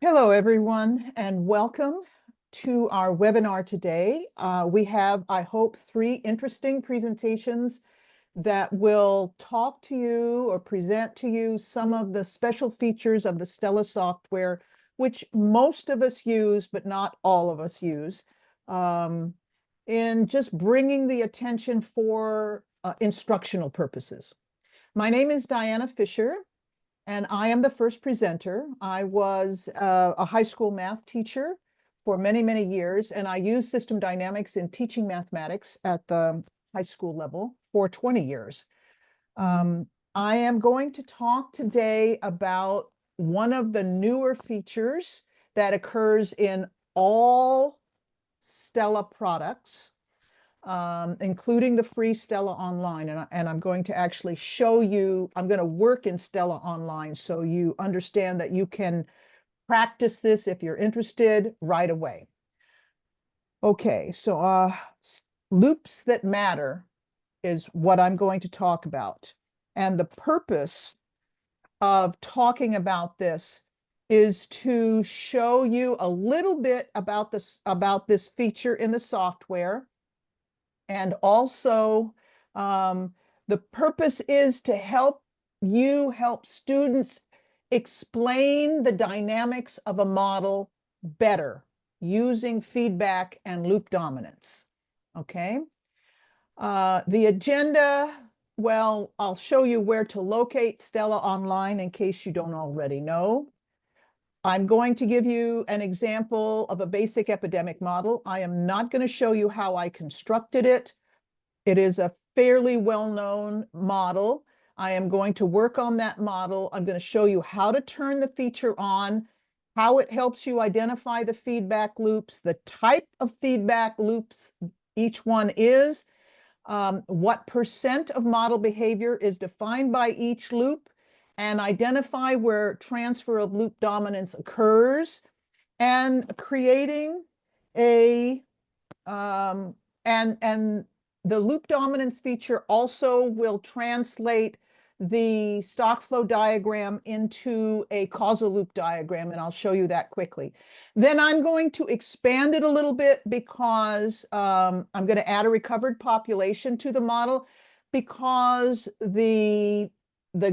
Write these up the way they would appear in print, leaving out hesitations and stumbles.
Hello, everyone, and welcome to our webinar today. We have, I hope, 3 interesting presentations that will talk to you or present to you some of the special features of the Stella software, which most of us use, but not all of us use, in just bringing the attention for instructional purposes. My name is Diana Fisher, and I am the first presenter. I was a high school math teacher for many, many years, and I used system dynamics in teaching mathematics at the high school level for 20 years. I am going to talk today about one of the newer features that occurs in all Stella products, including the free Stella Online. And I'm going to actually show you, I'm going to work in Stella Online so you understand that you can practice this if you're interested right away. Okay, so loops that matter is what I'm going to talk about. And the purpose of talking about this is to show you a little bit about this feature in the software. And also, the purpose is to help students explain the dynamics of a model better using feedback and loop dominance. Okay. The agenda, well, I'll show you where to locate Stella Online in case you don't already know. I'm going to give you an example of a basic epidemic model. I am not going to show you how I constructed it. It is a fairly well-known model. I am going to work on that model. I'm going to show you how to turn the feature on, how it helps you identify the feedback loops, the type of feedback loops each one is, what percent of model behavior is defined by each loop, and identify where transfer of loop dominance occurs, and creating a and the loop dominance feature also will translate the stock flow diagram into a causal loop diagram, and I'll show you that quickly. Then I'm going to expand it a little bit because I'm going to add a recovered population to the model, because the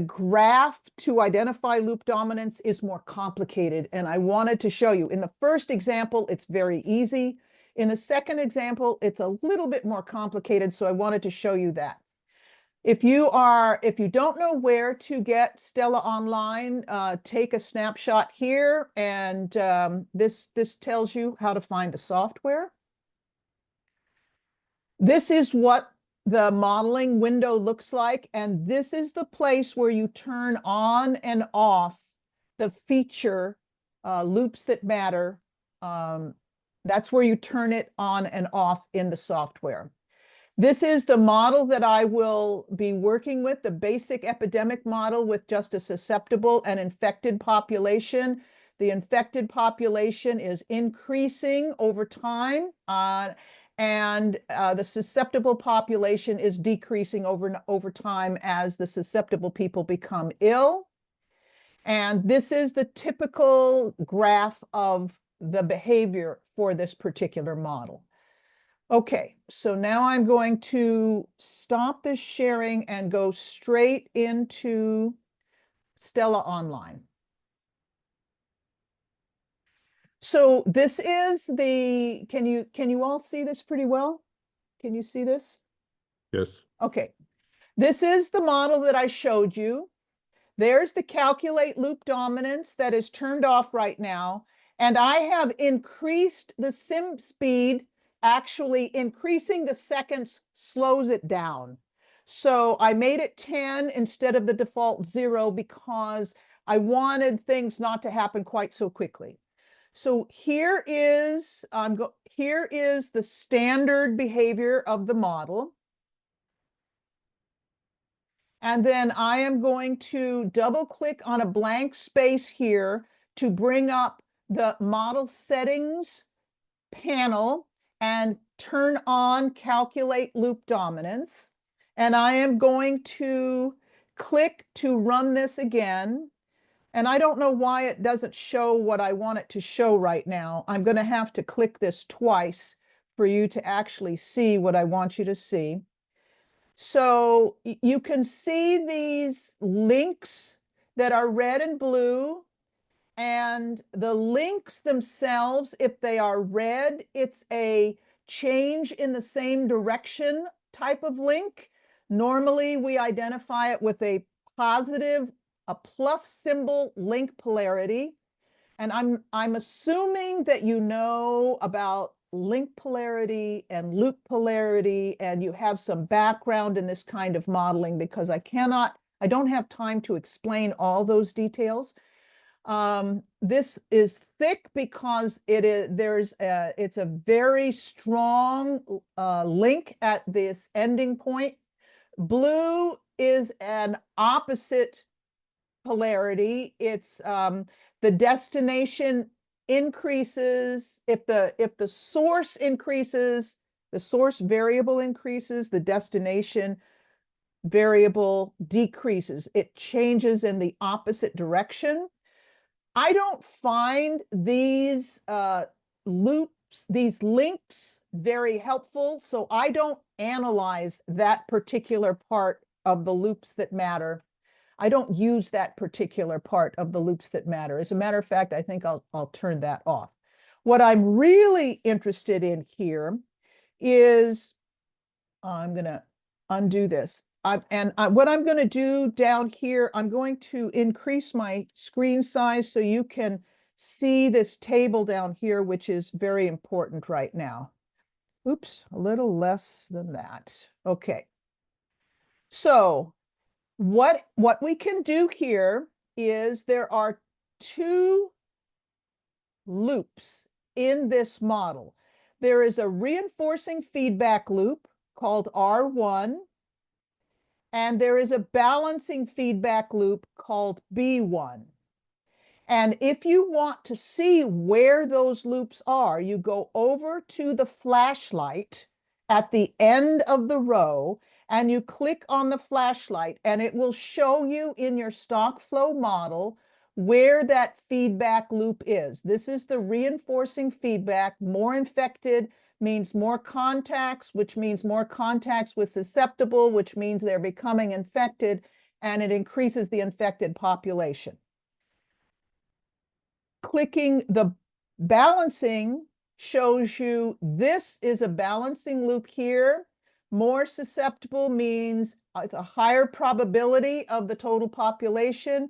graph to identify loop dominance is more complicated, and I wanted to show you. In the first example, it's very easy. In the second example, it's a little bit more complicated, so I wanted to show you that. If you don't know where to get Stella Online, take a snapshot here, and this tells you how to find the software. This is what the modeling window looks like, and this is the place where you turn on and off the feature loops that matter. That's where you turn it on and off in the software. This is the model that I will be working with, the basic epidemic model with just a susceptible and infected population. The infected population is increasing over time, and the susceptible population is decreasing over time as the susceptible people become ill. And this is the typical graph of the behavior for this particular model. Okay, so now I'm going to stop this sharing and go straight into Stella Online. So this is the, can you all see this pretty well? Can you see this? Yes. Okay, this is the model that I showed you. There's the calculate loop dominance that is turned off right now. And I have increased the sim speed. Actually, increasing the seconds slows it down. So I made it 10 instead of the default 0 because I wanted things not to happen quite so quickly. So here is the standard behavior of the model. And then I am going to double click on a blank space here to bring up the model settings panel and turn on calculate loop dominance. And I am going to click to run this again. And I don't know why it doesn't show what I want it to show right now. I'm going to have to click this twice for you to actually see what I want you to see. So you can see these links that are red and blue, and the links themselves, if they are red, it's a change in the same direction type of link. Normally, we identify it with a positive, a plus symbol link polarity. And I'm assuming that you know about link polarity and loop polarity, and you have some background in this kind of modeling, because I don't have time to explain all those details. This is thick because it's a very strong link at this ending point. Blue is an opposite polarity. It's the destination increases if the source increases, the source variable increases, the destination variable decreases. It changes in the opposite direction. I don't find these loops, these links, very helpful, so I don't analyze that particular part of the loops that matter. I don't use that particular part of the loops that matter. As a matter of fact, I think I'll turn that off. What I'm really interested in here is, I'm going to undo this. What I'm going to do down here, I'm going to increase my screen size so you can see this table down here, which is very important right now. Oops, a little less than that. Okay. So what we can do here is there are two loops in this model. There is a reinforcing feedback loop called R1, and there is a balancing feedback loop called B1. And if you want to see where those loops are, you go over to the flashlight at the end of the row, and you click on the flashlight, and it will show you in your stock flow model where that feedback loop is. This is the reinforcing feedback. More infected means more contacts, which means more contacts with susceptible, which means they're becoming infected, and it increases the infected population. Clicking the balancing shows you this is a balancing loop here. More susceptible means it's a higher probability of the total population,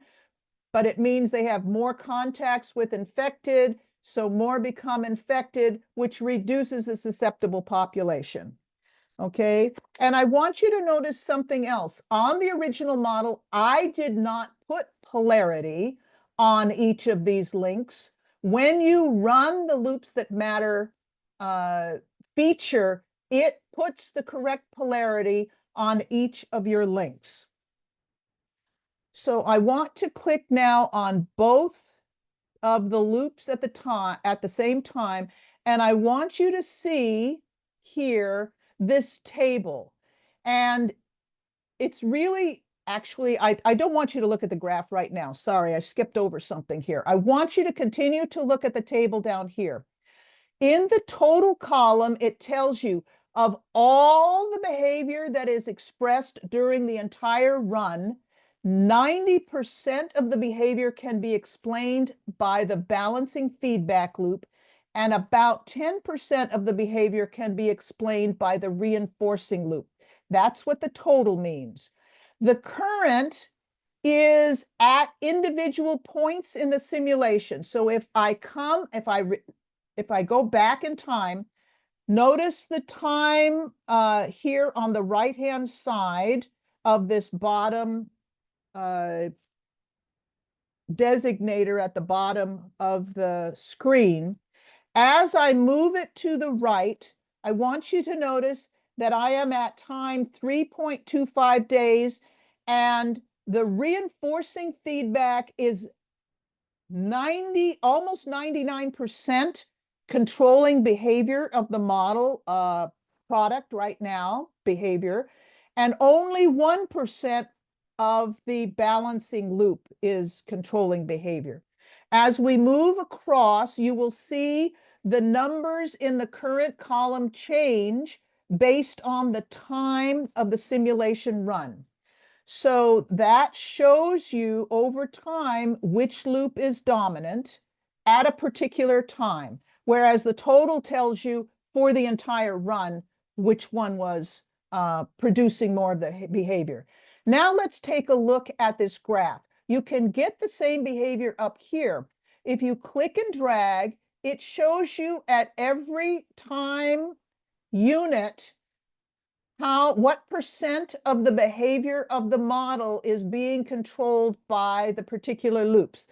but it means they have more contacts with infected, so more become infected, which reduces the susceptible population. Okay, and I want you to notice something else. On the original model, I did not put polarity on each of these links. When you run the loops that matter feature, it puts the correct polarity on each of your links. So I want to click now on both of the loops at the same time, and I want you to see here this table. And it's really, actually, I don't want you to look at the graph right now. Sorry, I skipped over something here. I want you to continue to look at the table down here. In the total column, it tells you of all the behavior that is expressed during the entire run, 90% of the behavior can be explained by the balancing feedback loop, and about 10% of the behavior can be explained by the reinforcing loop. That's what the total means. The current is at individual points in the simulation. So if I go back in time, notice the time here on the right-hand side of this bottom designator at the bottom of the screen. As I move it to the right, I want you to notice that I am at time 3.25 days, and the reinforcing feedback is almost 99% controlling behavior of the model product right now, behavior, and only 1% of the balancing loop is controlling behavior. As we move across, you will see the numbers in the current column change based on the time of the simulation run. So that shows you over time which loop is dominant at a particular time, whereas the total tells you for the entire run which one was producing more of the behavior. Now let's take a look at this graph. You can get the same behavior up here. If you click and drag, it shows you at every time unit what percent of the behavior of the model is being controlled by the particular loops.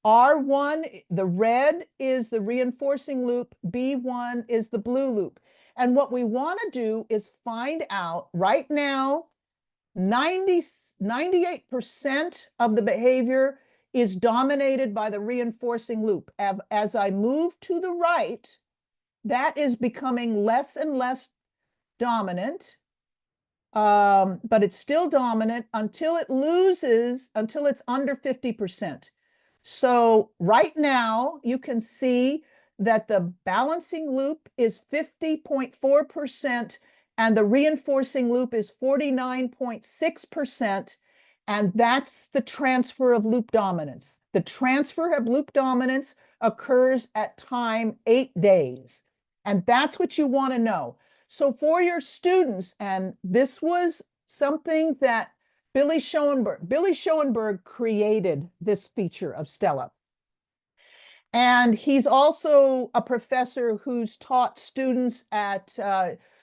R1, the red is the reinforcing loop, B1 is the blue loop. And what we want to do is find out right now, 98% of the behavior is dominated by the reinforcing loop. As I move to the right, that is becoming less and less dominant. But it's still dominant until it loses, until it's under 50%. So right now you can see that the balancing loop is 50.4% and the reinforcing loop is 49.6%. And that's the transfer of loop dominance. The transfer of loop dominance occurs at time 8 days. And that's what you want to know. So for your students, and this was something that Billy Schoenberg created this feature of Stella. And he's also a professor who's taught students at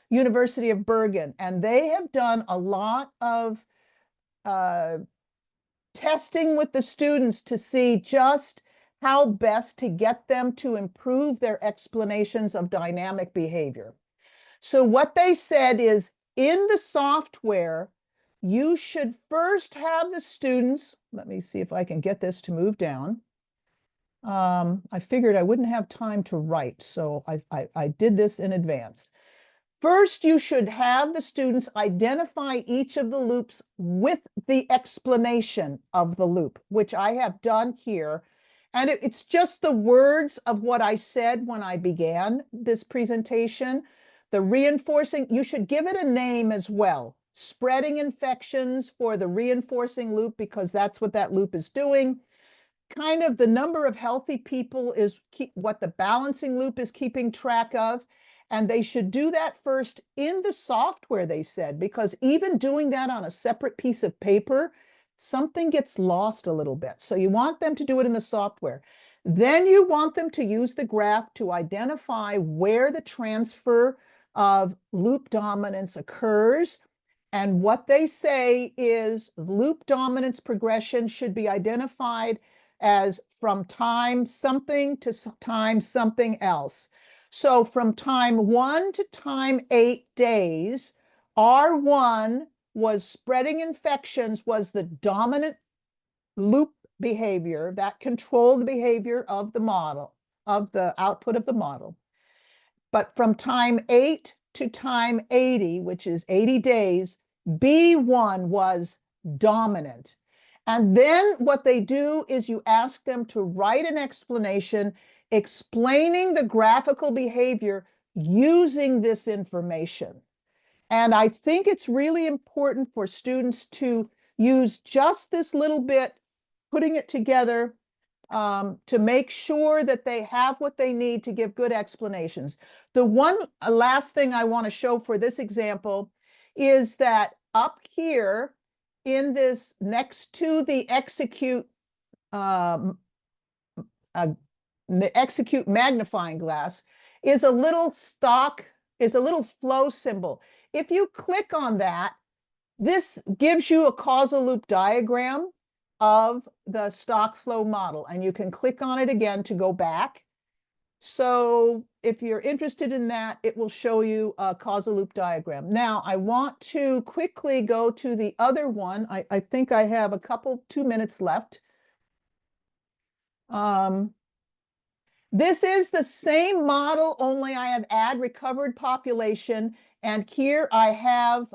University of Bergen. And they have done a lot of testing with the students to see just how best to get them to improve their explanations of dynamic behavior. So what they said is, in the software, you should first have the students, let me see if I can get this to move down. I figured I wouldn't have time to write, so I did this in advance. First, you should have the students identify each of the loops with the explanation of the loop, which I have done here. And it's just the words of what I said when I began this presentation. The reinforcing, you should give it a name as well. Spreading infections for the reinforcing loop, because that's what that loop is doing. Kind of the number of healthy people is what the balancing loop is keeping track of. And they should do that first in the software, they said, because even doing that on a separate piece of paper, something gets lost a little bit. So you want them to do it in the software. Then you want them to use the graph to identify where the transfer of loop dominance occurs. And what they say is loop dominance progression should be identified as from time something to time something else. So from time 1 to time 8 days, R1 was spreading infections, was the dominant loop behavior that controlled the behavior of the model, of the output of the model. But from time 8 to time 80, which is 80 days, B1 was dominant. And then what they do is you ask them to write an explanation explaining the graphical behavior using this information. And I think it's really important for students to use just this little bit, putting it together to make sure that they have what they need to give good explanations. The one last thing I want to show for this example is that up here in this next to the execute magnifying glass is a little flow symbol. If you click on that, this gives you a causal loop diagram of the stock flow model, and you can click on it again to go back. So if you're interested in that, it will show you a causal loop diagram. Now, I want to quickly go to the other one. I think I have 2 minutes left. This is the same model, only I have add recovered population. And here I have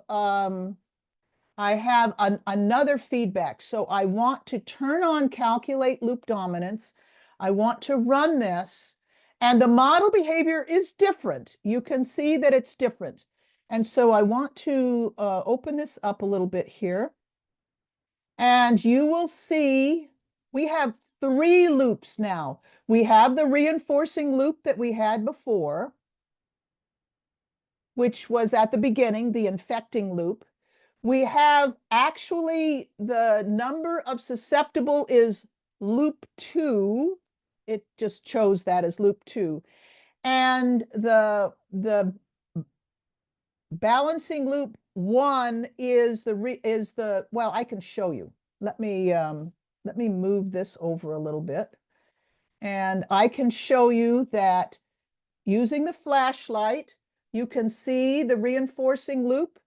I have another feedback. So I want to turn on calculate loop dominance. I want to run this, and the model behavior is different. You can see that it's different. And so I want to open this up a little bit here. And you will see we have 3 loops now. We have the reinforcing loop that we had before, which was at the beginning, the infecting loop. We have actually the number of susceptible is loop 2. It just chose that as loop 2. And the balancing loop 1 is the well, I can show you. Let me move this over a little bit. And I can show you that using the flashlight, you can see the reinforcing loop.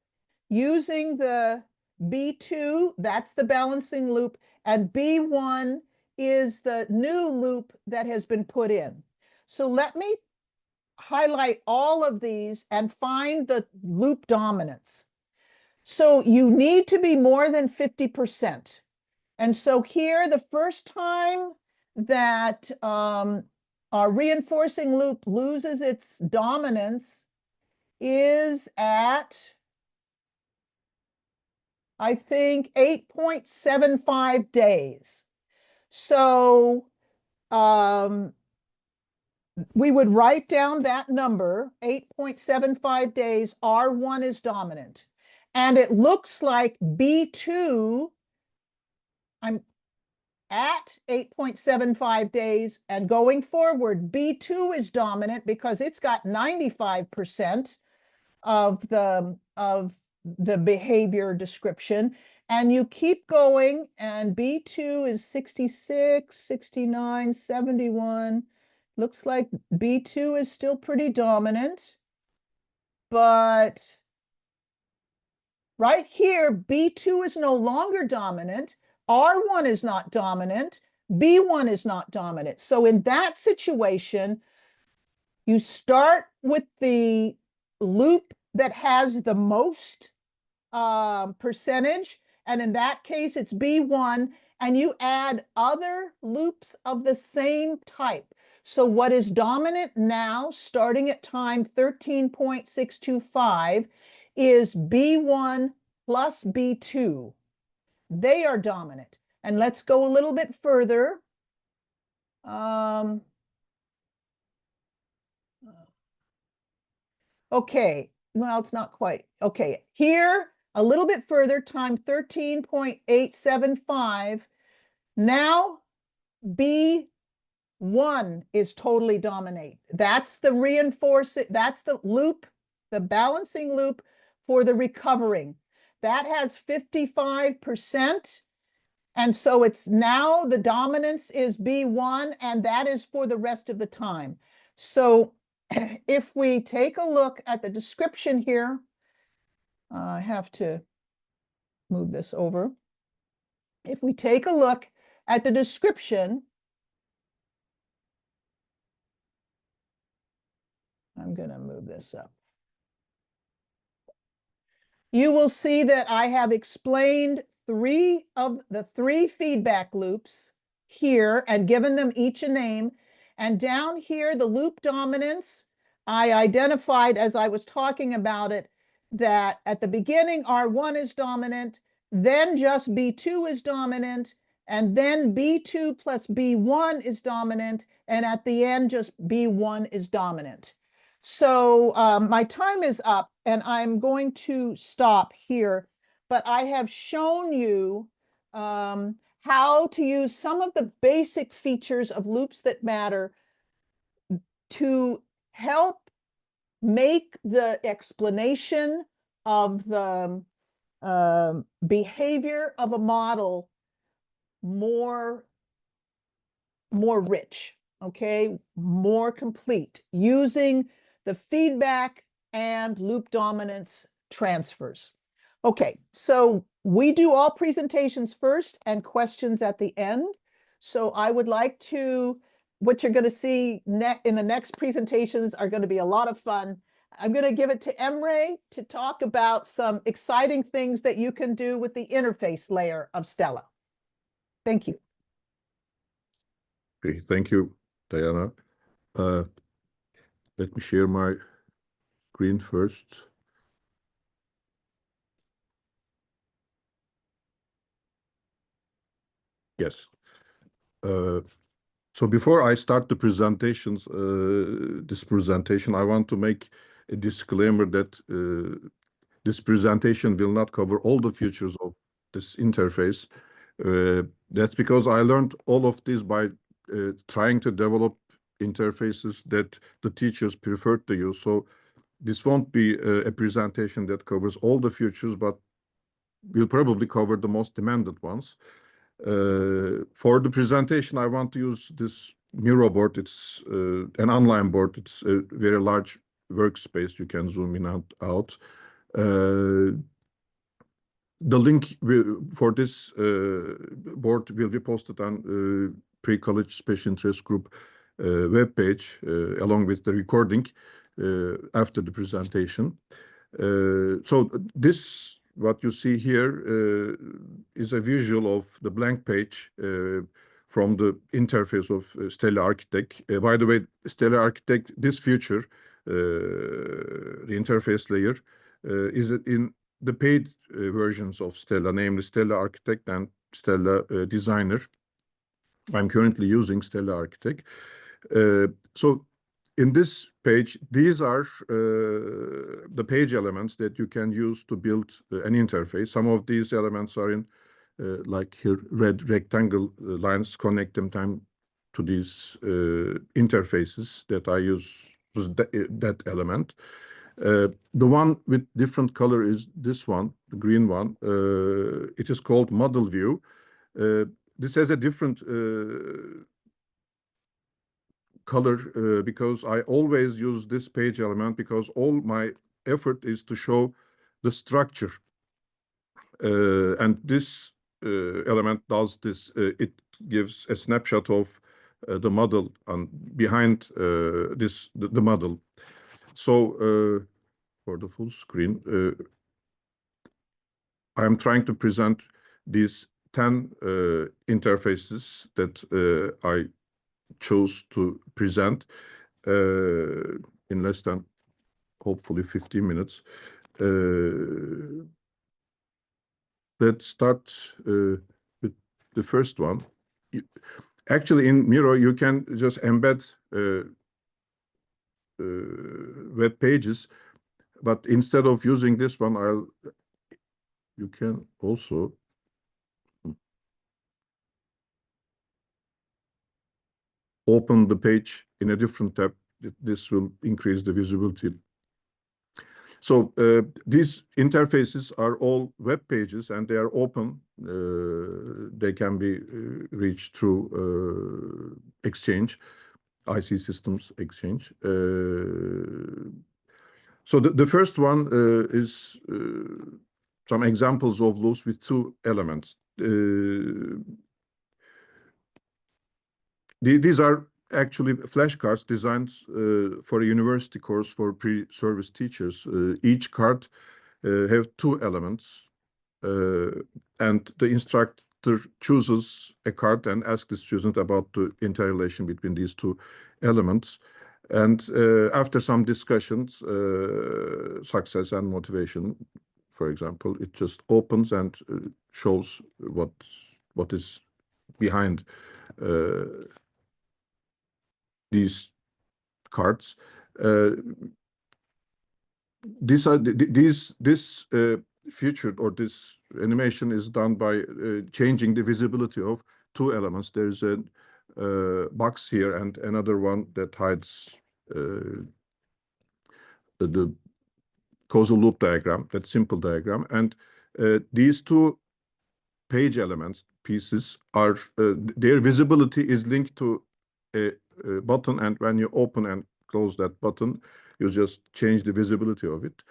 Using the B2, that's the balancing loop, and B1 is the new loop that has been put in. So let me highlight all of these and find the loop dominance. So you need to be more than 50%. And so here, the first time that our reinforcing loop loses its dominance is at, I think, 8.75 days. So we would write down that number, 8.75 days, R1 is dominant. And it looks like B2, I'm at 8.75 days, and going forward, B2 is dominant because it's got 95% of the behavior description. And you keep going, and B2 is 66, 69, 71. Looks like B2 is still pretty dominant, but right here, B2 is no longer dominant. R1 is not dominant. B1 is not dominant. So in that situation, you start with the loop that has the most percentage, and in that case, it's B1, and you add other loops of the same type. So what is dominant now, starting at time 13.625, is B1 plus B2. They are dominant. And let's go a little bit further. Okay, well, it's not quite. Okay, here, a little bit further, time 13.875. Now, B1 is totally dominate. That's the reinforcing, that's the loop, the balancing loop for the recovering. That has 55%. And so it's now the dominance is B1, and that is for the rest of the time. So if we take a look at the description here, I have to move this over. If we take a look at the description, I'm going to move this up. You will see that I have explained 3 of the 3 feedback loops here and given them each a name. And down here, the loop dominance, I identified as I was talking about it, that at the beginning, R1 is dominant, then just B2 is dominant, and then B2 plus B1 is dominant, and at the end, just B1 is dominant. So my time is up, and I'm going to stop here, but I have shown you how to use some of the basic features of loops that matter to help make the explanation of the behavior of a model more rich, okay, more complete, using the feedback and loop dominance transfers. Okay, so we do all presentations first and questions at the end. So I would like to, what you're going to see in the next presentations are going to be a lot of fun. I'm going to give it to Emre to talk about some exciting things that you can do with the interface layer of Stella. Thank you. Okay, thank you, Diana. Let me share my screen first. Yes. So before I start the presentations, this presentation, I want to make a disclaimer that this presentation will not cover all the features of this interface. That's because I learned all of this by trying to develop interfaces that the teachers prefer to use. So this won't be a presentation that covers all the features, but we'll probably cover the most demanded ones. For the presentation, I want to use this Miro board. It's an online board. It's a very large workspace. You can zoom in and out. The link for this board will be posted on pre-college special interest group webpage along with the recording after the presentation. So this, what you see here, is a visual of the blank page from the interface of Stella Architect. By the way, Stella Architect, this feature, the interface layer, is in the paid versions of Stella, namely Stella Architect and Stella Designer. I'm currently using Stella Architect. So in this page, these are the page elements that you can use to build an interface. Some of these elements are in, like here, red rectangle lines, connect them to these interfaces that I use that element. The one with different color is this one, the green one. It is called model view. This has a different color because I always use this page element because all my effort is to show the structure. And this element does this. It gives a snapshot of the model and behind the model. So for the full screen, I'm trying to present these 10 interfaces that I chose to present in less than, hopefully, 15 minutes. Let's start with the first one. Actually, in Miro, you can just embed web pages, but instead of using this one, you can also open the page in a different tab. This will increase the visibility. So these interfaces are all web pages and they are open. They can be reached through Exchange, IC Systems Exchange. So the first one is some examples of those with two elements. These are actually flashcards designed for a university course for pre-service teachers. Each card have two elements, and the instructor chooses a card and asks the student about the interrelation between these two elements. And after some discussions, success and motivation, for example, it just opens and shows what is behind these cards. This feature or this animation is done by changing the visibility of two elements. There's a box here and another one that hides the causal loop diagram, that simple diagram. And these two page elements, pieces, are their visibility is linked to a button, and when you open and close that button, you just change the visibility of it.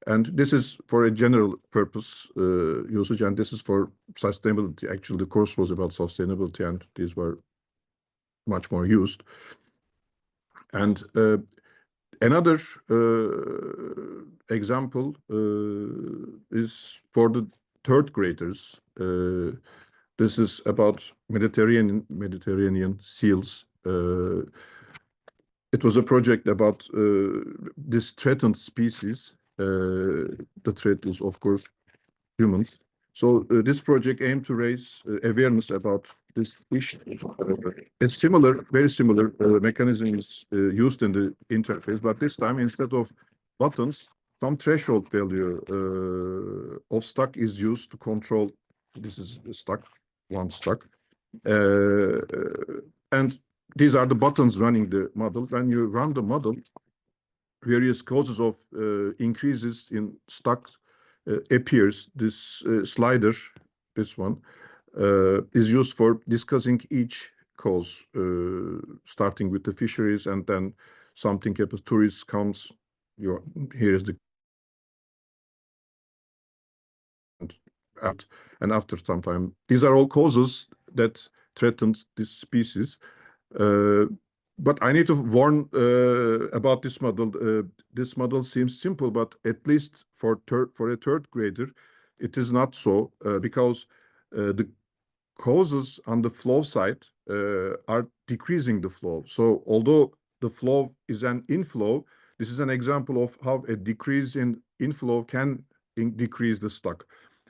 And this is for a general purpose usage, and this is for sustainability. Actually, the course was about sustainability, and these were much more used. And Another example is for the third graders. This is about Mediterranean seals. It was a project about this threatened species. The threat is, of course, humans. So this project aimed to raise awareness about this issue. A similar, very similar mechanism is used in the interface, but this time instead of buttons, some threshold value of stuck is used to control. This is the stuck, one stuck, and these are the buttons running the model. When you run the model, various causes of increases in stuck appears. This slider, this one, is used for discussing each cause, starting with the fisheries, and then something happens, tourists comes, here is the and after some time, these are all causes that threatens this species. But I need to warn about this model. This model seems simple, but at least for a third grader, it is not so because the causes on the flow side are decreasing the flow. So although the flow is an inflow, this is an example of how a decrease in inflow can decrease the stock.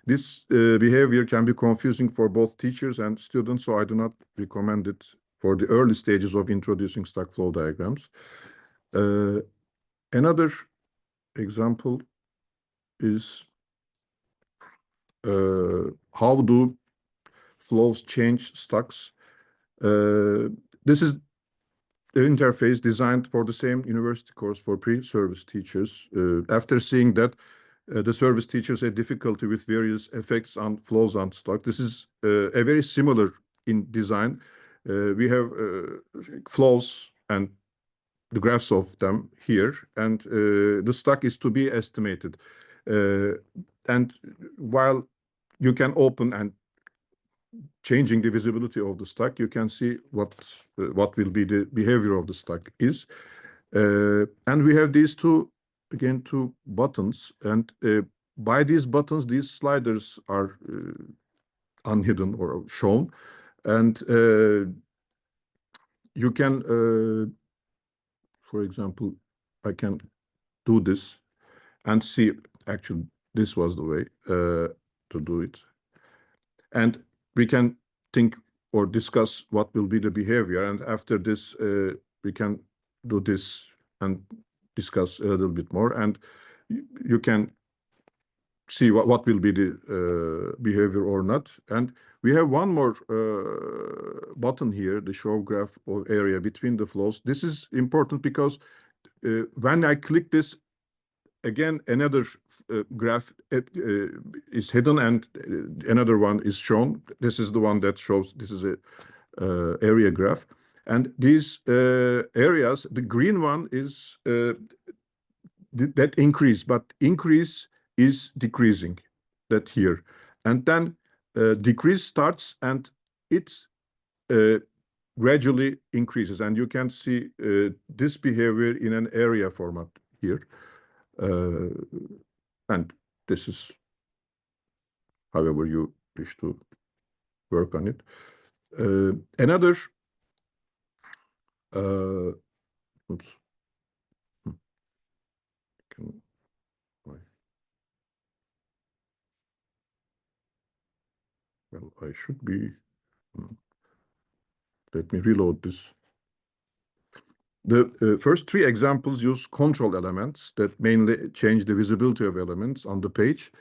This behavior can be confusing for both teachers and students, so I do not recommend it for the early stages of introducing stock flow diagrams. Another example is how do flows change stocks. This is the interface designed for the same university course for pre-service teachers. After seeing that the service teachers had difficulty with various effects on flows on stock, this is a very similar in design. We have flows and the graphs of them here, and the stock is to be estimated. And while you can open and changing the visibility of the stock, you can see what will be the behavior of the stock is. And we have these two buttons, and by these buttons, these sliders are unhidden or shown, and you can, for example, I can do this and see, actually, this was the way to do it. And we can think or discuss what will be the behavior. And after this, we can do this and discuss a little bit more. And you can see what will be the behavior or not. And we have one more button here, the show graph or area between the flows. This is important because when I click this, again, another graph is hidden and another one is shown. This is the one that shows, this is a area graph. And these areas, the green one is that increase, but increase is decreasing, that here. And then decrease starts and it gradually increases. And you can see this behavior in an area format here. And this is however you wish to work on it. Another, oops. Well, I should be, let me reload this. The first three examples use control elements that mainly change the visibility of elements on the page.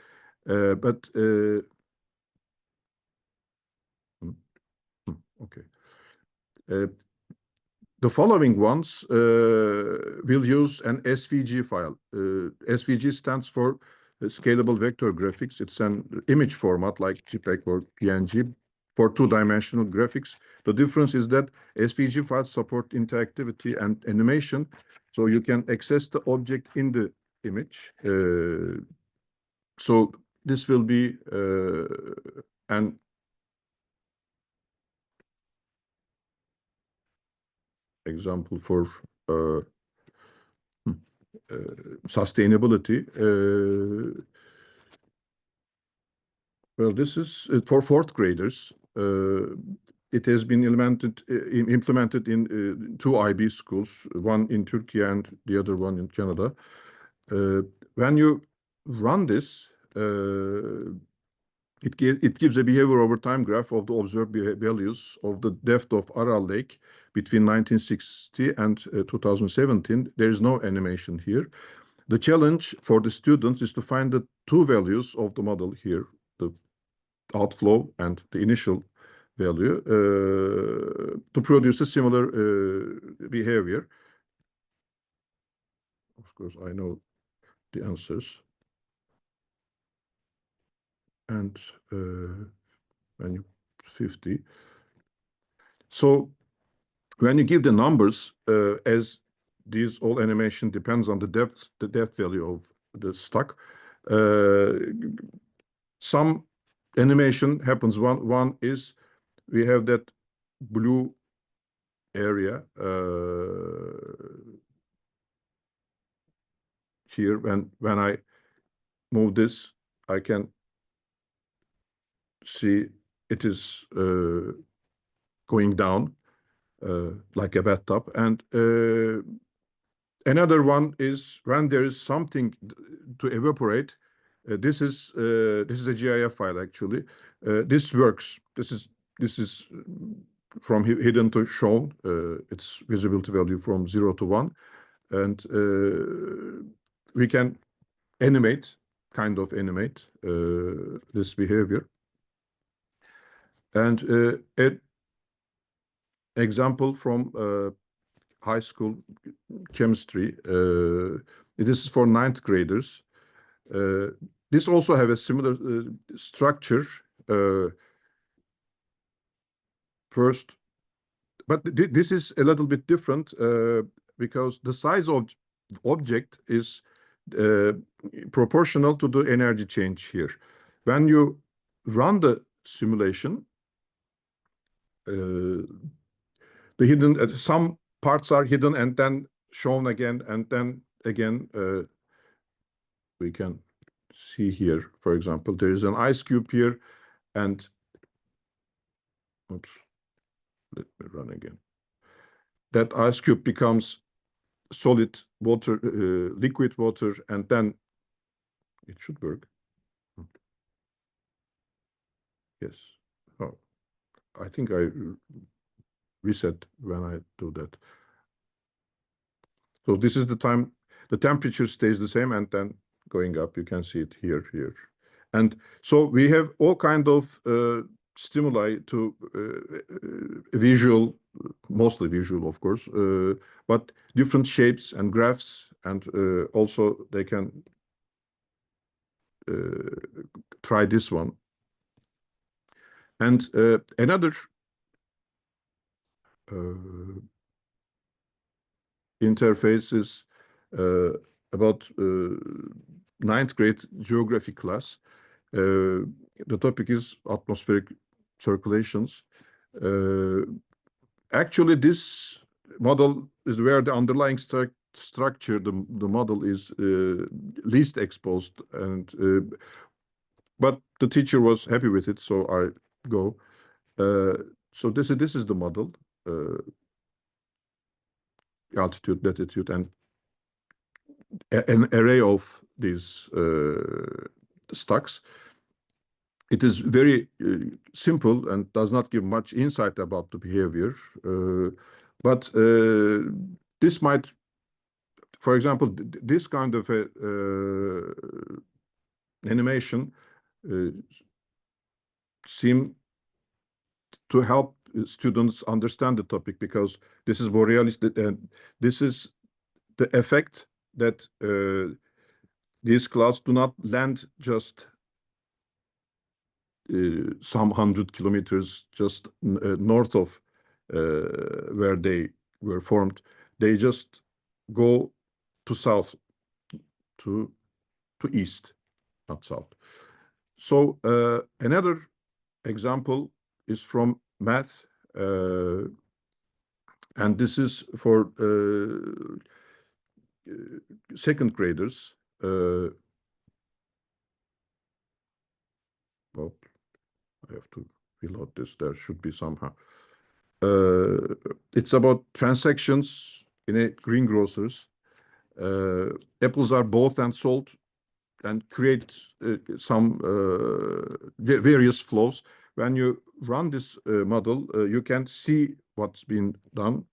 Okay. The following ones will use an SVG file. SVG stands for Scalable Vector Graphics. It's an image format like JPEG or PNG for two-dimensional graphics. The difference is that SVG files support interactivity and animation, so you can access the object in the image. So this will be an example for sustainability. Well, this is for fourth graders. It has been implemented in two IB schools, one in Turkey and the other one in Canada. When you run this, it gives a behavior over time graph of the observed values of the depth of Aral Lake between 1960 and 2017. There is no animation here. The challenge for the students is to find the two values of the model here, the outflow and the initial value, to produce a similar behavior. Of course, I know the answers. And when you 50. So when you give the numbers, as these all animation depends on the depth value of the stock, some animation happens. One is we have that blue area here. When I move this, I can see it is going down like a bathtub. And another one is when there is something to evaporate. This is a GIF file actually. This works. This is from hidden to shown. It's visibility value from 0 to 1, and we can kind of animate this behavior. And an example from high school chemistry. This is for ninth graders. This also have a similar structure. First, but this is a little bit different because the size of object is proportional to the energy change here. When you run the simulation, the hidden some parts are hidden and then shown again, and then again we can see here, for example, there is an ice cube here, and oops, let me run again. That ice cube becomes solid water, liquid water, and then it should work. Yes. Oh, I think I reset when I do that. So this is the time, the temperature stays the same and then going up. You can see it here. And so we have all kind of stimuli to visual, mostly visual, of course, but different shapes and graphs, and also they can try this one. And another interface is about ninth grade geography class. The topic is atmospheric circulations. Actually, this model is where the underlying structure, the model is least exposed, and but the teacher was happy with it, so I go. So this is the model, altitude, latitude, and an array of these stocks. It is very simple and does not give much insight about the behavior. But this might, for example, this kind of animation seem to help students understand the topic, because this is more realistic, and this is the effect that these clouds do not land just some 100 kilometers just north of where they were formed. They just go to south, to east, not south. So another example is from math, and this is for second graders. Well, I have to reload this. There should be somehow. It's about transactions in a greengrocers. Apples are bought and sold and create some various flows. When you run this model, you can see what's been done.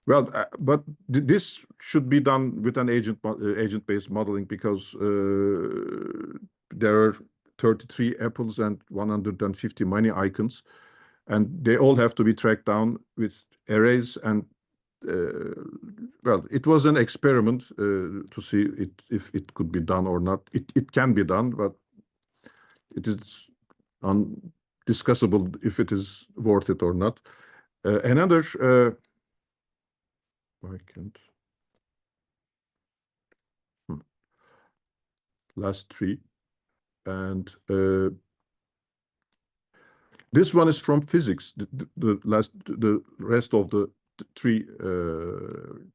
But this should be done with an agent-based modeling because there are 33 apples and 150 money icons, and they all have to be tracked down with arrays. And well, it was an experiment to see if it could be done or not. It can be done, but it is undiscussable if it is worth it or not. Another I can't. Last three, and this one is from physics. The rest of the three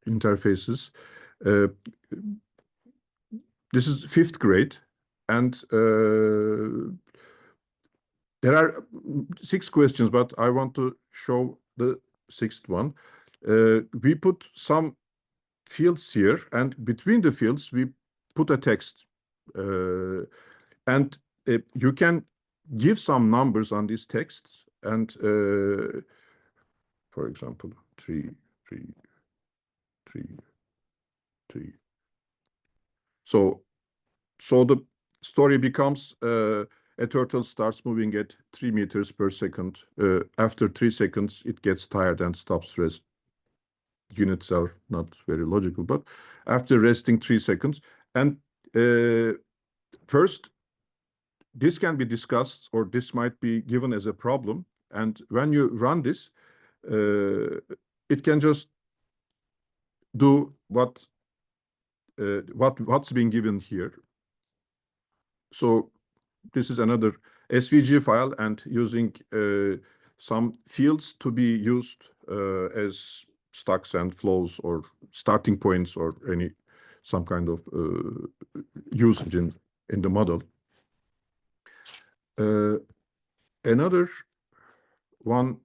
interfaces. This is fifth grade, and there are 6 questions, but I want to show the 6th one. We put some fields here, and between the fields we put a text, and you can give some numbers on these texts, and for example 3 3 3 3. So the story becomes a turtle starts moving at 3 meters per second. After 3 seconds it gets tired and stops rest. Units are not very logical, but after resting 3 seconds, and first this can be discussed, or this might be given as a problem, and when you run this, it can just do what's being given here. So this is another SVG file, and using some fields to be used as stocks and flows or starting points or some kind of usage in the model. Another one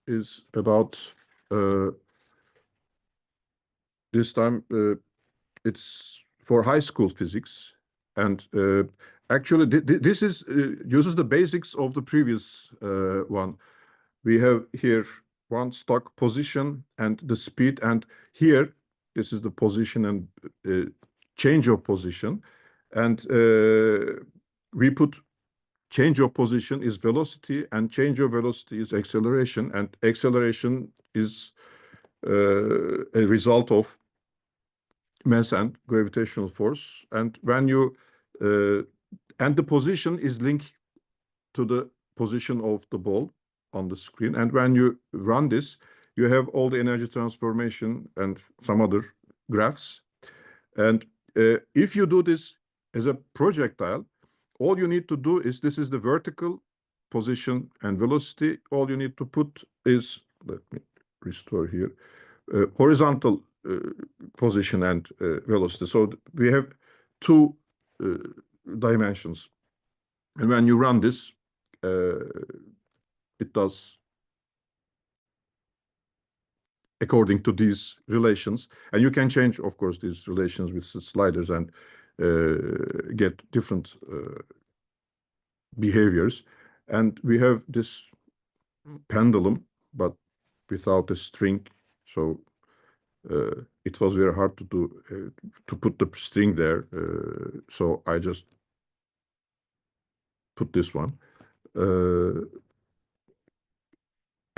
is about this time it's for high school physics, and actually this is uses the basics of the previous one. We have here one stock position and the speed, and here this is the position and change of position, and we put change of position is velocity, and change of velocity is acceleration, and acceleration is a result of mass and gravitational force. And when you and the position is linked to the position of the ball on the screen, and when you run this, you have all the energy transformation and some other graphs. And if you do this as a projectile, all you need to do is, this is the vertical position and velocity. All you need to put is, let me restore here, horizontal position and velocity. So we have 2 dimensions. And when you run this, it does according to these relations. And you can change, of course, these relations with sliders and get different behaviors. And we have this pendulum, but without a string. So it was very hard to do to put the string there. So I just put this one.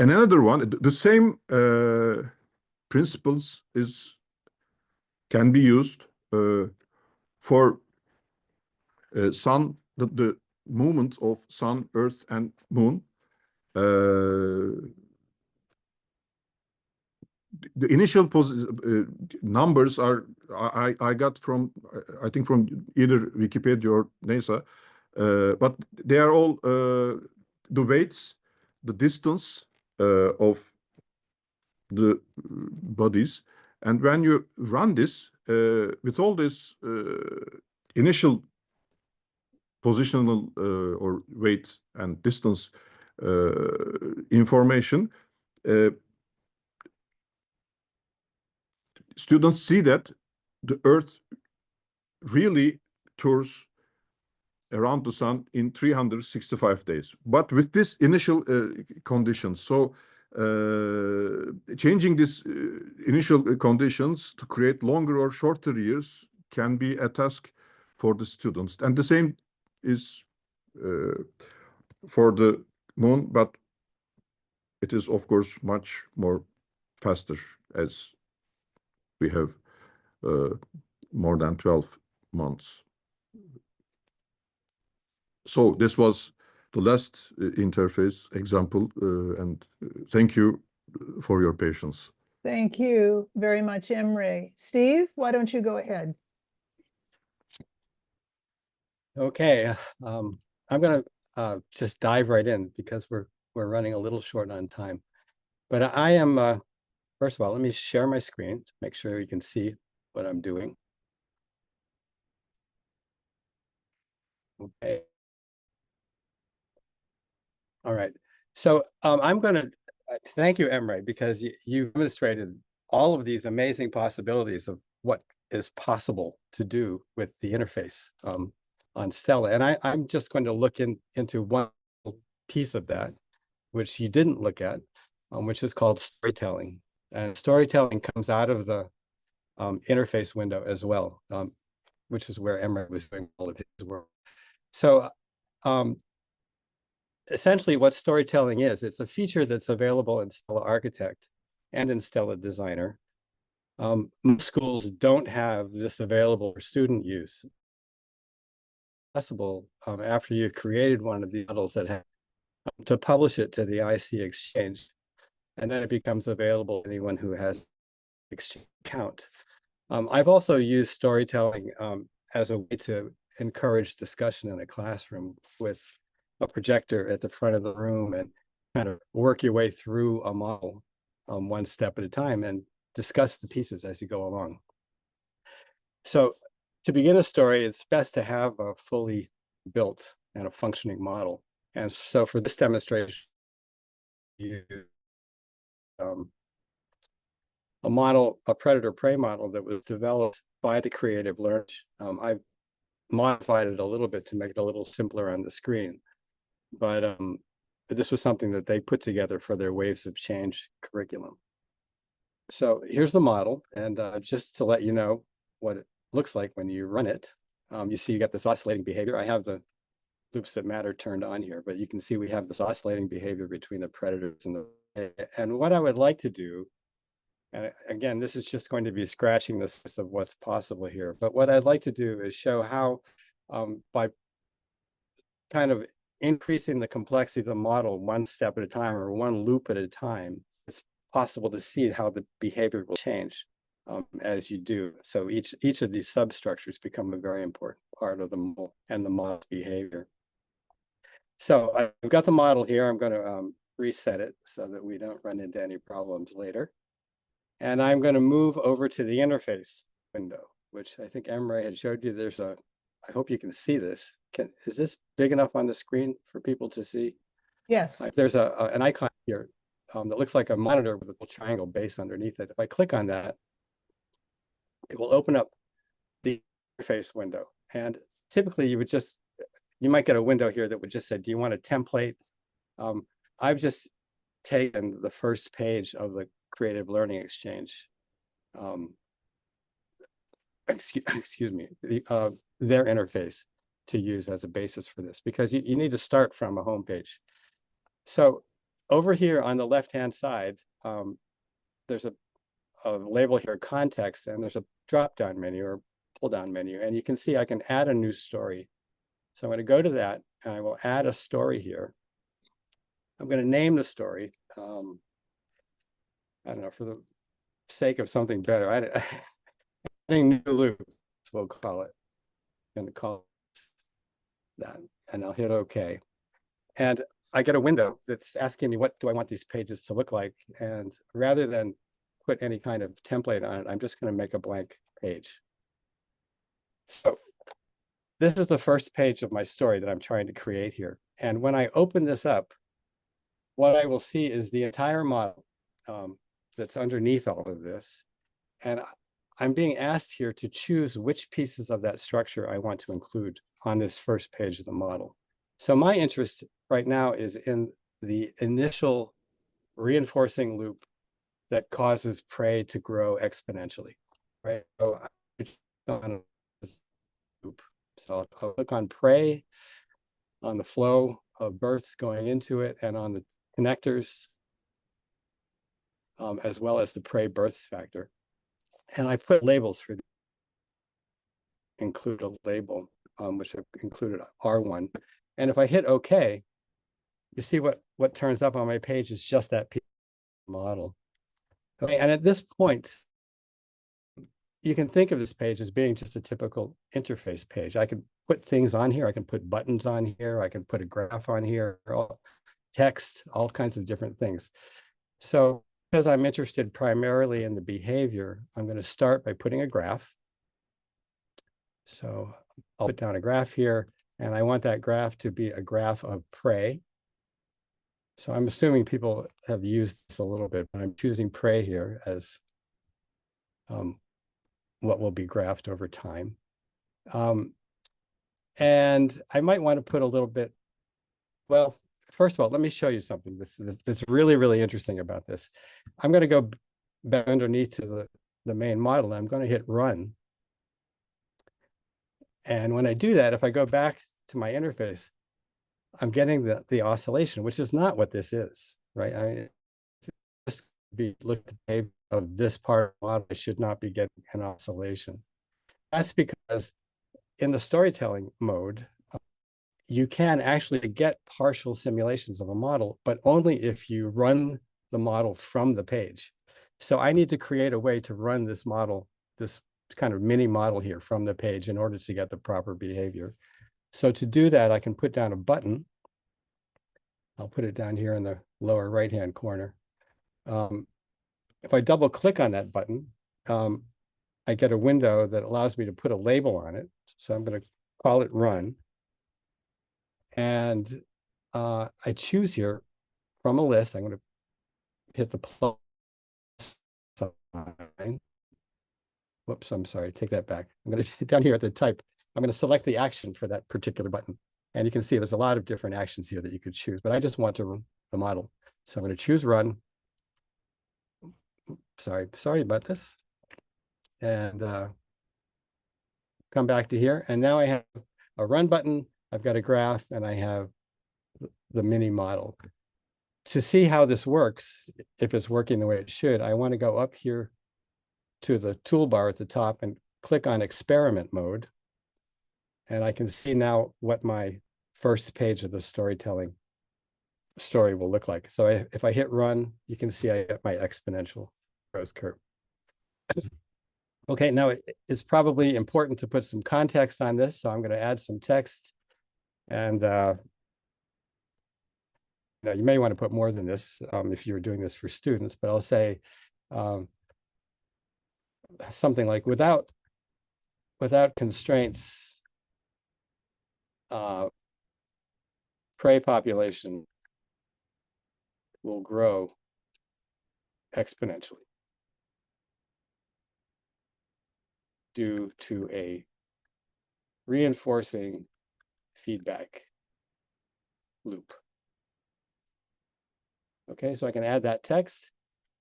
And another one, the same principles can be used for sun, the movement of sun, earth, and moon. The initial numbers are I got from I think from either Wikipedia or NASA, but they are all the weights, the distance of the bodies, And when you run this, with all this initial positional or weight and distance information, students see that the Earth really tours around the sun in 365 days. But with this initial conditions, so changing these initial conditions to create longer or shorter years can be a task for the students. And the same is for the moon, but it is, of course, much more faster as we have more than 12 months. So this was the last interface example, and thank you for your patience. Thank you very much, Emre. Steve, why don't you go ahead? Okay, I'm going to just dive right in because we're running a little short on time. But I am, first of all, let me share my screen to make sure you can see what I'm doing. Okay. All right. So I'm going to thank you, Emre, because you demonstrated all of these amazing possibilities of what is possible to do with the interface on Stella. And I'm just going to look into one piece of that, which you didn't look at, which is called storytelling. And storytelling comes out of the interface window as well, which is where Emre was doing all of his work. So essentially what storytelling is, it's a feature that's available in Stella Architect and in Stella Designer. Most schools don't have this available for student use. Possible after you've created one of the models that have to publish it to the IC Exchange, and then it becomes available to anyone who has Exchange account. I've also used storytelling as a way to encourage discussion in a classroom with a projector at the front of the room and kind of work your way through a model one step at a time and discuss the pieces as you go along. So to begin a story, it's best to have a fully built and a functioning model. And so for this demonstration, a model, a predator-prey model that was developed by the creative learners. I've modified it a little bit to make it a little simpler on the screen, but this was something that they put together for their Waves of Change curriculum. So here's the model, and just to let you know what it looks like when you run it, you see you got this oscillating behavior. I have the loops that matter turned on here, but you can see we have this oscillating behavior between the predators and what I would like to do, and again, this is just going to be scratching the surface of what's possible here, but what I'd like to do is show how by kind of increasing the complexity of the model one step at a time or one loop at a time, it's possible to see how the behavior will change as you do. So each of these substructures become a very important part of the model and the model's behavior. So I've got the model here. I'm going to reset it so that we don't run into any problems later. And I'm going to move over to the interface window, which I think Emre had showed you. There's a, I hope you can see this. Is this big enough on the screen for people to see? Yes. There's an icon here that looks like a monitor with a little triangle base underneath it. If I click on that, it will open up the interface window. And typically you might get a window here that would just say, do you want a template? I've just taken the first page of the Creative Learning Exchange, excuse me, their interface to use as a basis for this, because you need to start from a home page. So over here on the left-hand side, there's a label here, context, and there's a drop-down menu or pull-down menu, and you can see I can add a new story. So I'm going to go to that, and I will add a story here. I'm going to name the story. I don't know, for the sake of something better, adding new loop, we'll call it. I'm going to call it that, and I'll hit OK. And I get a window that's asking me, what do I want these pages to look like? And rather than put any kind of template on it. I'm just going to make a blank page. So this is the first page of my story that I'm trying to create here. And when I open this up, what I will see is the entire model that's underneath all of this. And I'm being asked here to choose which pieces of that structure I want to include on this first page of the model. So my interest right now is in the initial reinforcing loop that causes prey to grow exponentially, right? So on loop. So I'll click on prey, on the flow of births going into it, and on the connectors, as well as the prey births factor. And I put labels for include a label, which I've included R1. And if I hit OK, you see what turns up on my page is just that model. Okay, and at this point, you can think of this page as being just a typical interface page. I can put things on here. I can put buttons on here. I can put a graph on here, text, all kinds of different things. So because I'm interested primarily in the behavior, I'm going to start by putting a graph. So I'll put down a graph here, and I want that graph to be a graph of prey. So I'm assuming people have used this a little bit, but I'm choosing prey here as what will be graphed over time. And I might want to put a little bit, well, first of all, let me show you something that's really, really interesting about this. I'm going to go back underneath to the main model. I'm going to hit run. And when I do that, if I go back to my interface, I'm getting the oscillation, which is not what this is, right? I mean, this be look at the page of this part of the model, I should not be getting an oscillation. That's because in the storytelling mode, you can actually get partial simulations of a model, but only if you run the model from the page. So I need to create a way to run this model, this kind of mini model here from the page in order to get the proper behavior. So to do that, I can put down a button. I'll put it down here in the lower right-hand corner. If I double click on that button, I get a window that allows me to put a label on it. So I'm going to call it run. And I choose here from a list. I'm going to hit the plus sign. Whoops, I'm sorry, take that back. I'm going to down here at the type, I'm going to select the action for that particular button. And you can see there's a lot of different actions here that you could choose, but I just want to run the model. So I'm going to choose run. Sorry about this. And come back to here. And now I have a run button. I've got a graph, and I have the mini model. To see how this works, if it's working the way it should, I want to go up here to the toolbar at the top and click on experiment mode. And I can see now what my first page of the storytelling story will look like. So if I hit run, you can see I get my exponential growth curve. Okay, now it's probably important to put some context on this. So I'm going to add some text. And you may want to put more than this if you're doing this for students, but I'll say something like without constraints, prey population will grow exponentially due to a reinforcing feedback loop. Okay, so I can add that text.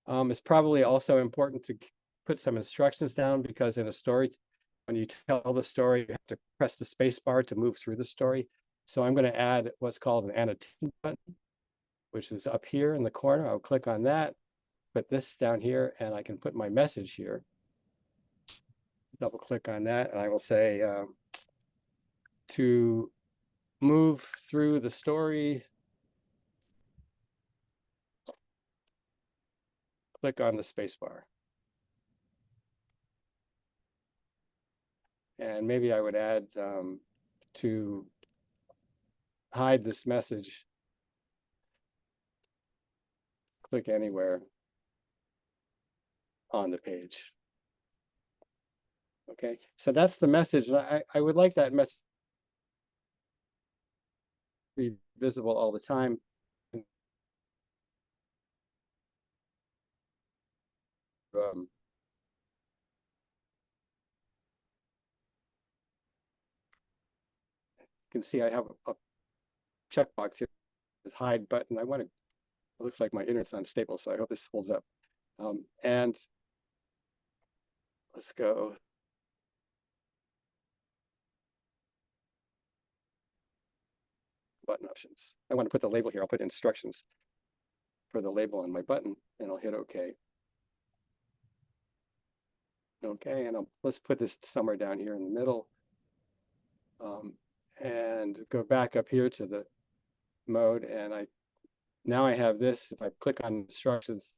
It's probably also important to put some instructions down, because in a story, when you tell the story, you have to press the space bar to move through the story. So I'm going to add what's called an annotation button, which is up here in the corner. I'll click on that, put this down here, and I can put my message here. Double click on that, and I will say to move through the story, click on the space bar. And maybe I would add to hide this message, click anywhere. on the page. Okay, so that's the message. And I would like that message to be visible all the time. You can see I have a checkbox here, this hide button. I want to, it looks like my internet's unstable, so I hope this holds up. And let's go. Button options. I want to put the label here. I'll put instructions for the label on my button, and I'll hit OK. Okay, and let's put this somewhere down here in the middle. And go back up here to the mode, and now I have this. If I click on instructions,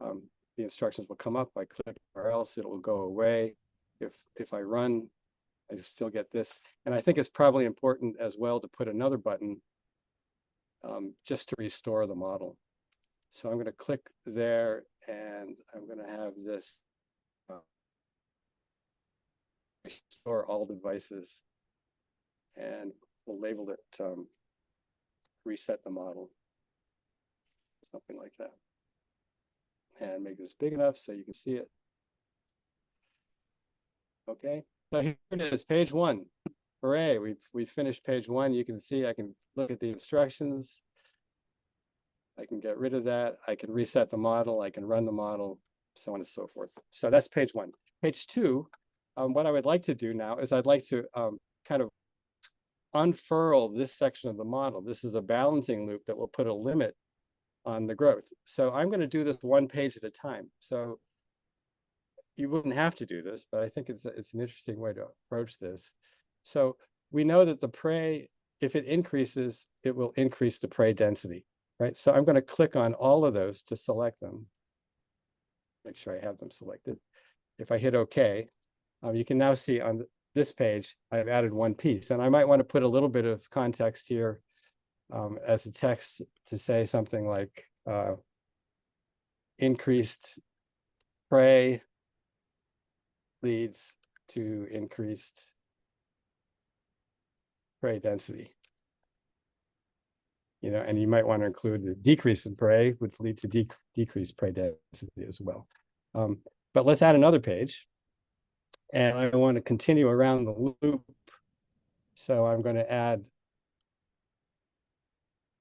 the instructions will come up. I click or else it will go away. If I run, I still get this. And I think it's probably important as well to put another button just to restore the model. So I'm going to click there, and I'm going to have this restore all devices, and we'll label it reset the model, something like that, and make this big enough so you can see it. Okay, so here it is, page 1. Hooray, we've finished page 1. You can see I can look at the instructions. I can get rid of that. I can reset the model. I can run the model, so on and so forth. So that's page 1. Page 2, what I would like to do now is I'd like to kind of unfurl this section of the model. This is a balancing loop that will put a limit on the growth. So I'm going to do this one page at a time. So you wouldn't have to do this, but I think it's an interesting way to approach this. So we know that the prey, if it increases, it will increase the prey density, right? So I'm going to click on all of those to select them. Make sure I have them selected. If I hit OK, you can now see on this page, I've added one piece, and I might want to put a little bit of context here as a text to say something like increased prey leads to increased prey density. You know, and you might want to include the decrease in prey, which leads to decreased prey density as well. But let's add another page. And I want to continue around the loop. So I'm going to add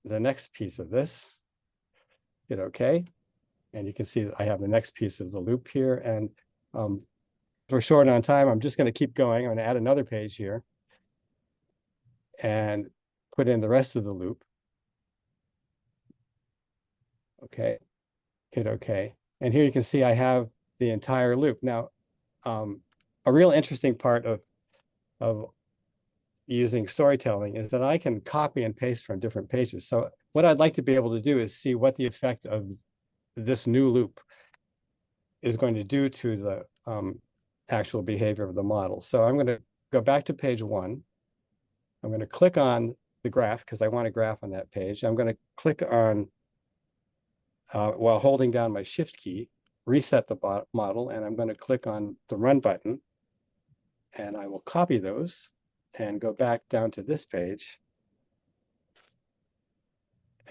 the next piece of this. Hit OK. And you can see that I have the next piece of the loop here. And we're short on time. I'm just going to keep going. I'm going to add another page here and put in the rest of the loop. Okay. Hit OK. And here you can see I have the entire loop. Now, a real interesting part of using storytelling is that I can copy and paste from different pages. So what I'd like to be able to do is see what the effect of this new loop is going to do to the actual behavior of the model. So I'm going to go back to page 1. I'm going to click on the graph because I want a graph on that page. I'm going to click on, while holding down my shift key, reset the model, and I'm going to click on the run button, and I will copy those and go back down to this page.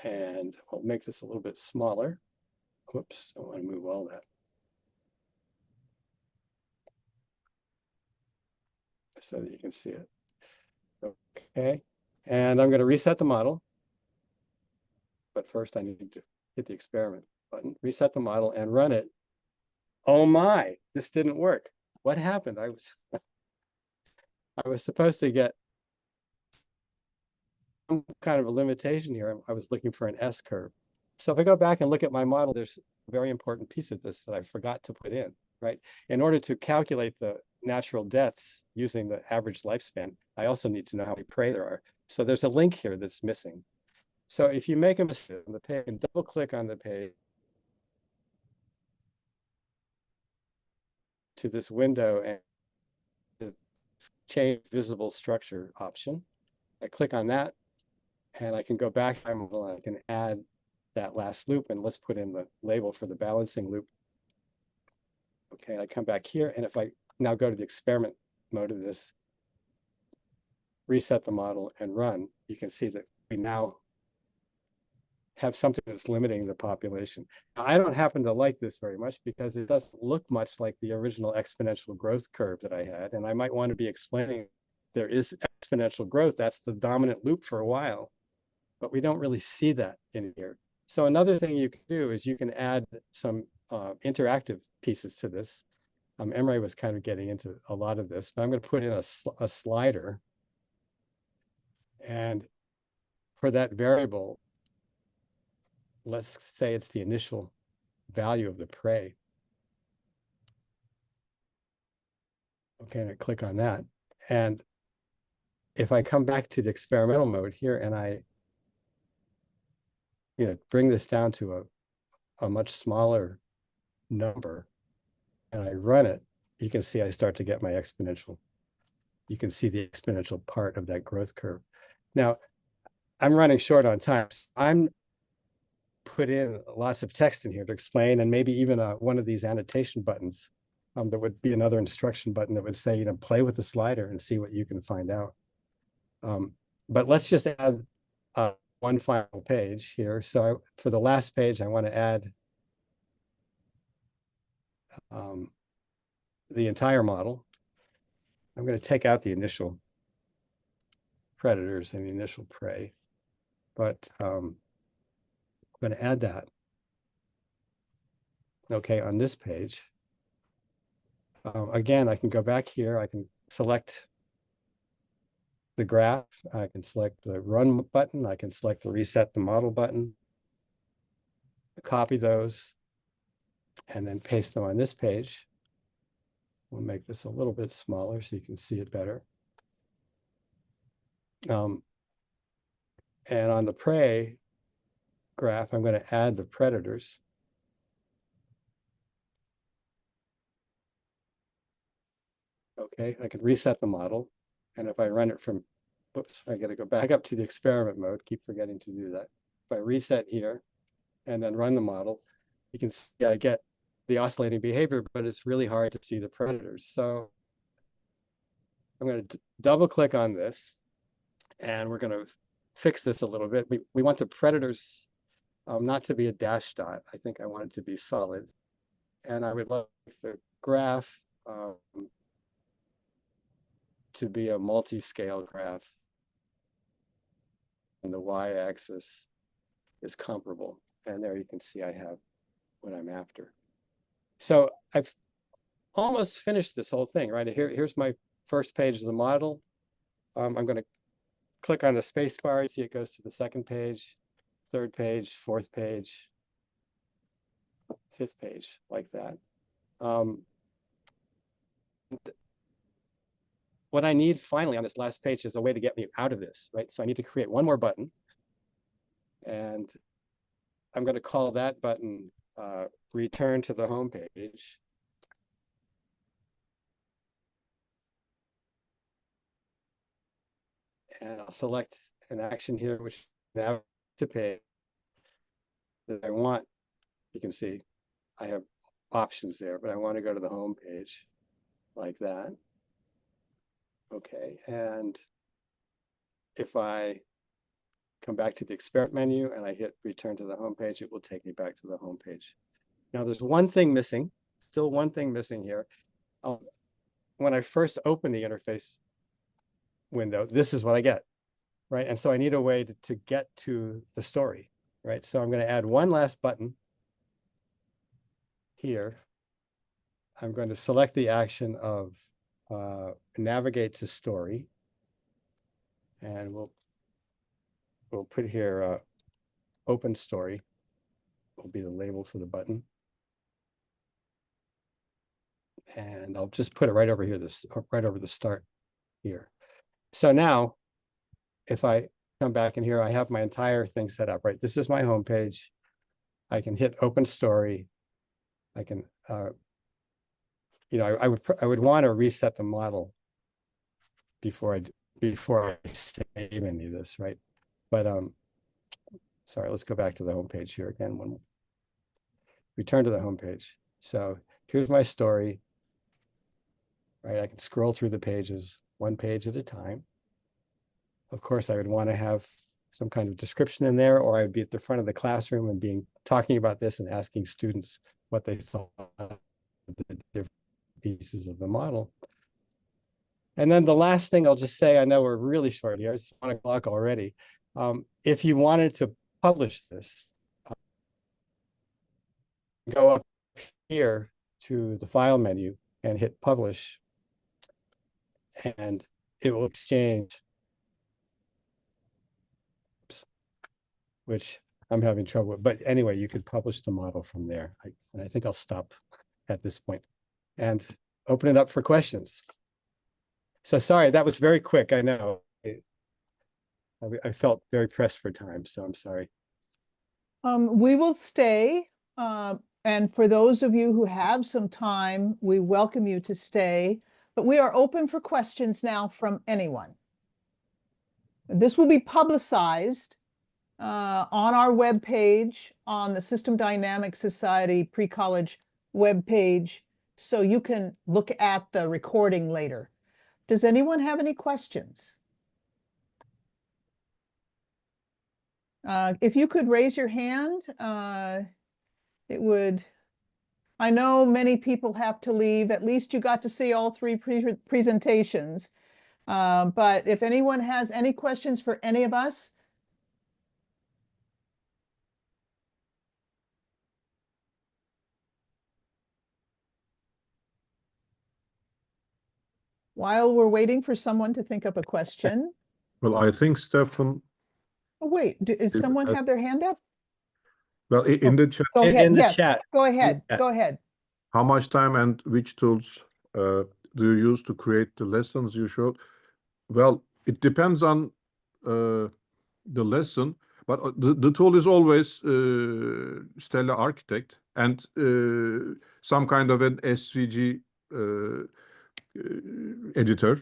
And I'll make this a little bit smaller. Whoops, don't want to move all that. So that you can see it. Okay, and I'm going to reset the model. But first I need to hit the experiment button, reset the model, and run it. Oh my, this didn't work. What happened? I was supposed to get some kind of a limitation here. I was looking for an S curve. So if I go back and look at my model, there's a very important piece of this that I forgot to put in, right? In order to calculate the natural deaths using the average lifespan, I also need to know how many prey there are. So there's a link here that's missing. So if you make a mistake on the page and double click on the page to this window and change visible structure option, I click on that and I can go back to my model and I can add that last loop, and let's put in the label for the balancing loop. Okay, I come back here, and if I now go to the experiment mode of this, reset the model and run, you can see that we now have something that's limiting the population. Now, I don't happen to like this very much because it doesn't look much like the original exponential growth curve that I had. And I might want to be explaining there is exponential growth. That's the dominant loop for a while, but we don't really see that in here. So another thing you can do is you can add some interactive pieces to this. Emre was kind of getting into a lot of this, but I'm going to put in a slider. And for that variable, let's say it's the initial value of the prey. Okay, and I click on that. And if I come back to the experimental mode here and I bring this down to a much smaller number and I run it, you can see I start to get my exponential. You can see the exponential part of that growth curve. Now, I'm running short on time. So I'm put in lots of text in here to explain, and maybe even one of these annotation buttons. There would be another instruction button that would say, play with the slider and see what you can find out. But let's just add one final page here. So for the last page, I want to add the entire model. I'm going to take out the initial predators and the initial prey, but I'm going to add that. Okay, on this page. Again, I can go back here. I can select the graph. I can select the run button. I can select the reset the model button. Copy those and then paste them on this page. We'll make this a little bit smaller so you can see it better. And on the prey graph, I'm going to add the predators. Okay, I can reset the model. And if I run it from, oops, I got to go back up to the experiment mode. Keep forgetting to do that. If I reset here and then run the model, you can see I get the oscillating behavior, but it's really hard to see the predators. So I'm going to double click on this and we're going to fix this a little bit. We want the predators not to be a dash dot. I think I want it to be solid. And I would like the graph to be a multi-scale graph. And the y-axis is comparable. And there you can see I have what I'm after. So I've almost finished this whole thing, right? Here's my first page of the model. I'm going to click on the space bar. You see it goes to the second page, third page, fourth page, fifth page, like that. What I need finally on this last page is a way to get me out of this, right? So I need to create one more button. And I'm going to call that button return to the home page. And I'll select an action here, which now to pay that I want. You can see I have options there, but I want to go to the home page like that. Okay, and if I come back to the experiment menu and I hit return to the home page, it will take me back to the home page. Now there's one thing missing, still one thing missing here. When I first open the interface window, this is what I get, right? And so I need a way to get to the story, right? So I'm going to add one last button here. I'm going to select the action of navigate to story, and we'll put here open story will be the label for the button. And I'll just put it right over here, right over the start here. So now, if I come back in here, I have my entire thing set up, right? This is my home page. I can hit open story. I can, I would want to reset the model before I save any of this, right? But sorry, let's go back to the home page here again. Return to the home page. So here's my story, right? I can scroll through the pages, one page at a time. Of course, I would want to have some kind of description in there, or I'd be at the front of the classroom and talking about this and asking students what they thought of the different pieces of the model. And then the last thing I'll just say, I know we're really short here, it's 1 o'clock already. If you wanted to publish this, go up here to the file menu and hit publish, and it will exchange, which I'm having trouble with. But anyway, you could publish the model from there. And I think I'll stop at this point and open it up for questions. So sorry, that was very quick. I know. I felt very pressed for time, so I'm sorry. We will stay. And for those of you who have some time, we welcome you to stay. But we are open for questions now from anyone. This will be publicized on our webpage, on the System Dynamics Society pre-college webpage, so you can look at the recording later. Does anyone have any questions? If you could raise your hand, it would. I know many people have to leave. At least you got to see all three presentations. But if anyone has any questions for any of us, while we're waiting for someone to think up a question. Well, I think Stefan. Oh, wait, does someone have their hand up? Well, in the chat. Go ahead. In the Yes, chat. go ahead. Yeah. Go ahead. How much time and which tools do you use to create the lessons you showed? Well, it depends on the lesson, but the tool is always Stella Architect and some kind of an SVG editor.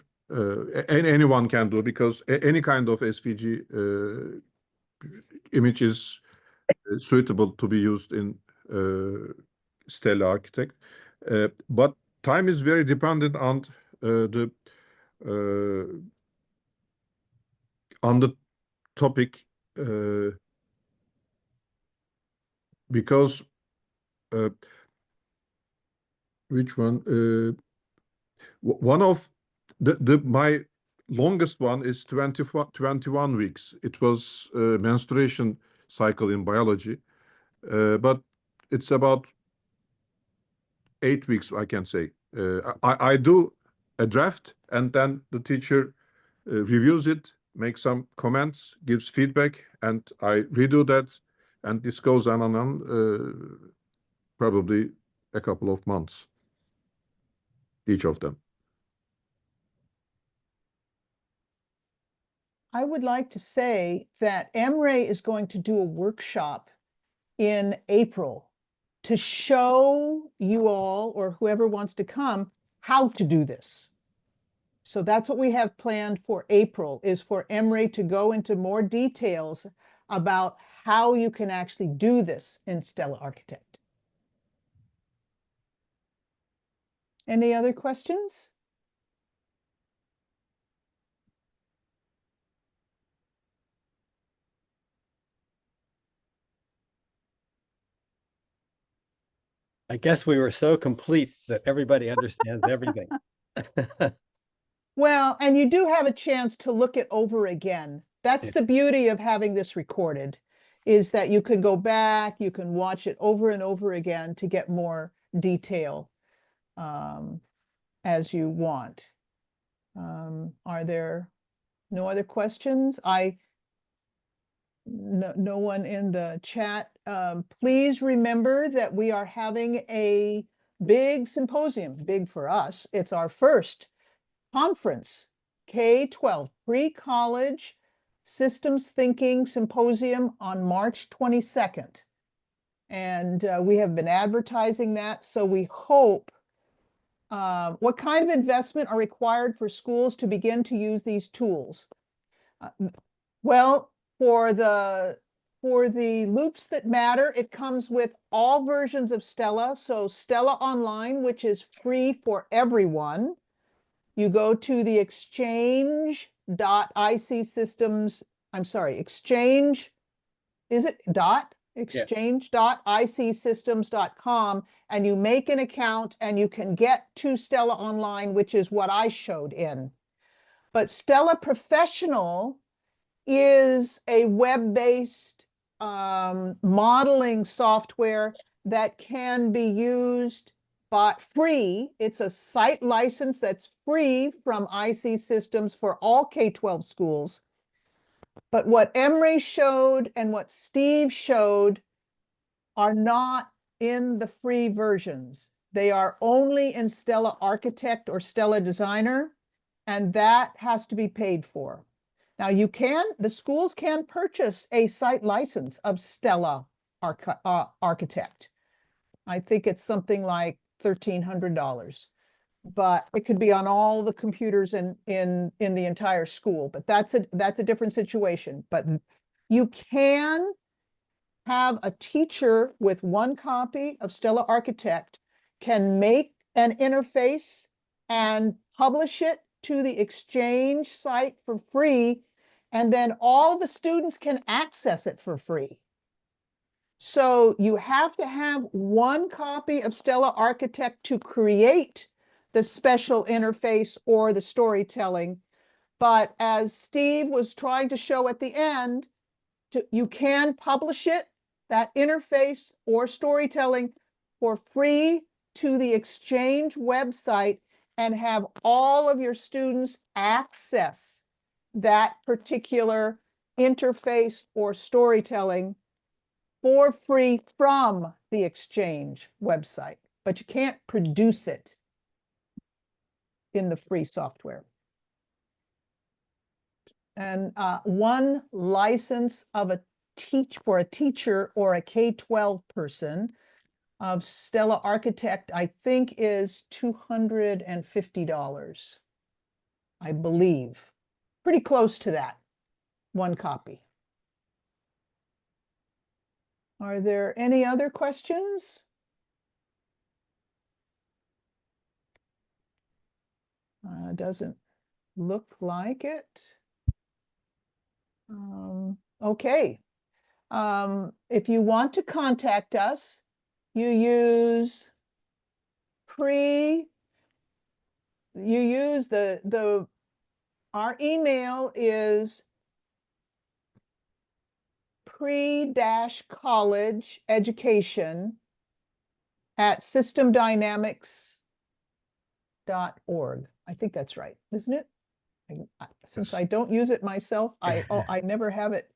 Anyone can do, because any kind of SVG image is suitable to be used in Stella Architect. But time is very dependent on the topic, because which one? One of my longest one is 21 weeks. It was menstruation cycle in biology, but it's about 8 weeks, I can say. I do a draft, and then the teacher reviews it, makes some comments, gives feedback, and I redo that, and this goes on and on, probably a couple of months, each of them. I would like to say that MRay is going to do a workshop in April to show you all, or whoever wants to come, how to do this. So that's what we have planned for April, is for MRay to go into more details about how you can actually do this in Stella Architect. Any other questions? I guess we were so complete that everybody understands everything. Well, and you do have a chance to look it over again. That's the beauty of having this recorded, is that you can go back, you can watch it over and over again to get more detail as you want. Are there no other questions? No one in the chat. Please remember that we are having a big symposium, big for us. It's our first conference, K-12 pre-college systems thinking symposium on March 22nd. And we have been advertising that. So we hope, what kind of investment are required for schools to begin to use these tools? Well, for the for the loops that matter, it comes with all versions of Stella. So Stella Online, which is free for everyone. You go to the exchange.icsystems, I'm sorry, exchange, is it dot? Exchange.icsystems.com, and you make an account and you can get to Stella Online, which is what I showed in. But Stella Professional is a web-based modeling software that can be used but free. It's a site license that's free from IC Systems for all K-12 schools. But what Emre showed and what Steve showed are not in the free versions. They are only in Stella Architect or Stella Designer, and that has to be paid for. Now the schools can purchase a site license of Stella Architect. I think it's something like $1,300, but it could be on all the computers in the entire school. But that's a different situation. But you can have a teacher with one copy of Stella Architect can make an interface and publish it to the Exchange site for free, and then all the students can access it for free. So you have to have one copy of Stella Architect to create the special interface or the storytelling. But as Steve was trying to show at the end, you can publish it, that interface or storytelling, for free to the Exchange website and have all of your students access that particular interface or storytelling for free from the Exchange website. But you can't produce it in the free software. And one license of for a teacher or a K-12 person of Stella Architect, I think, is $250, I believe. Pretty close to that, one copy. Are there any other questions? Doesn't look like it. Okay. If you want to contact us, you use our email is pre-college education at systemdynamics.org. I think that's right, isn't it? Since I don't use it myself, I never have it.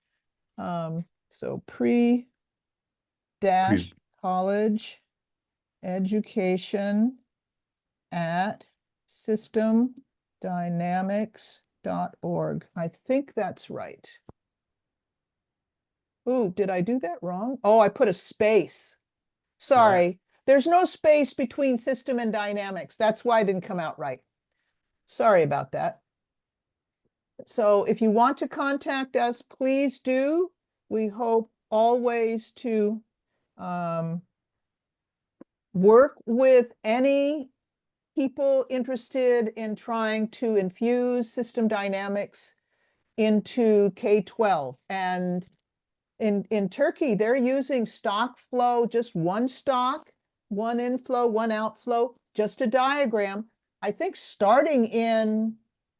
So pre-college education at systemdynamics.org. I think that's right. Ooh, did I do that wrong? Oh, I put a space. Sorry. Yeah. There's no space between system and dynamics. That's why it didn't come out right. Sorry about that. So if you want to contact us, please do. We hope always to work with any people interested in trying to infuse system dynamics into K-12. And in Turkey, they're using stock flow, just one stock, one inflow, one outflow, just a diagram. I think starting in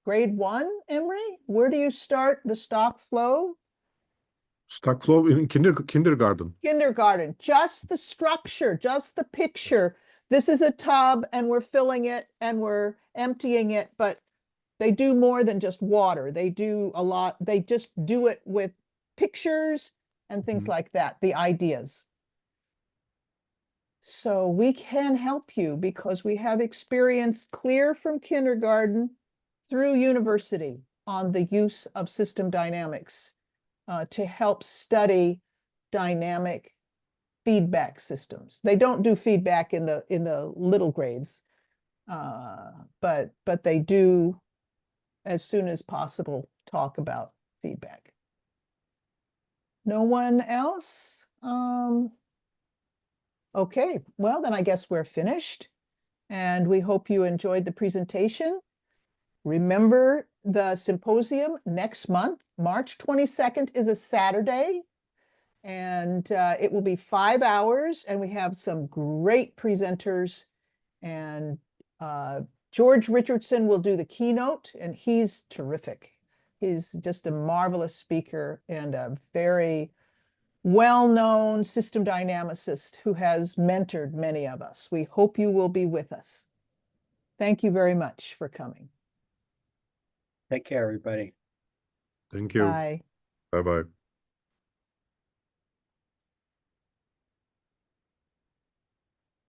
grade 1, Emery, where do you start the stock flow? Stock flow in kindergarten. Kindergarten, just the structure, just the picture. This is a tub and we're filling it and we're emptying it, but they do more than just water. They do a lot. They just do it with pictures and things like that, the ideas. So we can help you because we have experience clear from kindergarten through university on the use of system dynamics to help study dynamic feedback systems. They don't do feedback in the little grades, but they do, as soon as possible, talk about feedback. No one else? Okay, well, then I guess we're finished. And we hope you enjoyed the presentation. Remember the symposium next month, March 22nd is a Saturday. And it will be 5 hours, and we have some great presenters. And George Richardson will do the keynote, and he's terrific. He's just a marvelous speaker and a very well-known system dynamicist who has mentored many of us. We hope you will be with us. Thank you very much for coming. Take care, everybody. Thank you. Bye. Bye-bye.